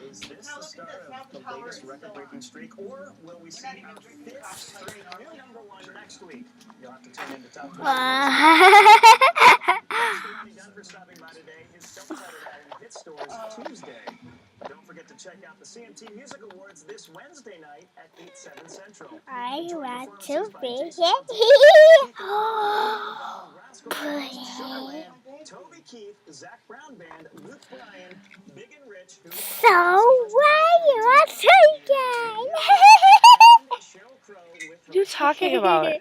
Is this the start of the latest record-breaking streak, or will we see a fifth straight new number one next week? You'll have to tune in to Top 20. Thanks to Ronnie Dunn for stopping by today. His self-titled album hit stores Tuesday. Don't forget to check out the CMT Music Awards this Wednesday night at 8/7 Central. I want to be here. Toby Keith, Zach Brown Band, Luke Bryan, Big and Rich. So why you are taking? What are you talking about? I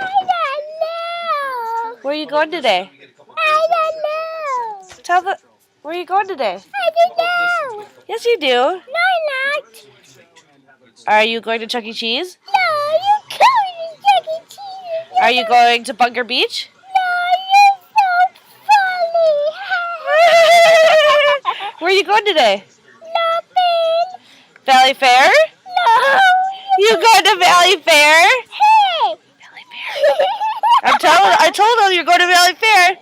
don't know. Where are you going today? I don't know. Tell the. Where are you going today? I don't know. Yes, you do. No, I'm not. Are you going to Chuck E. Cheese? No, you're going to Chuck E. Cheese. Are you going to Bunker Beach? No, you're so funny. Where are you going today? Nothing. Valley Fair? No. You going to Valley Fair? Hey. Valley Fair. I told him you're going to Valley Fair.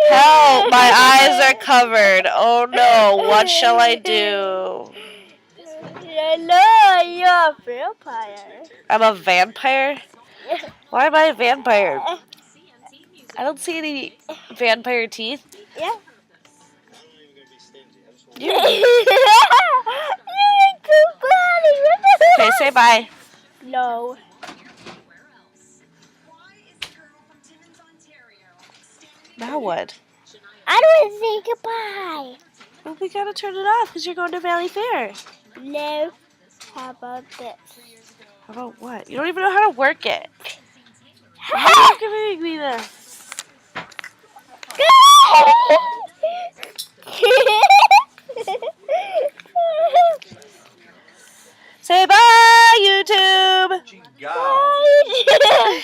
Help, my eyes are covered. Oh no, what shall I do? No, you're a vampire. I'm a vampire? Why am I a vampire? I don't see any vampire teeth. Yeah. You. You're too funny. Okay, say bye. No. Now what? I don't want to say goodbye. Well, we gotta turn it off because you're going to Valley Fair. No. How about this? How about what? You don't even know how to work it. Why are you giving me this? Say bye, YouTube. Bye.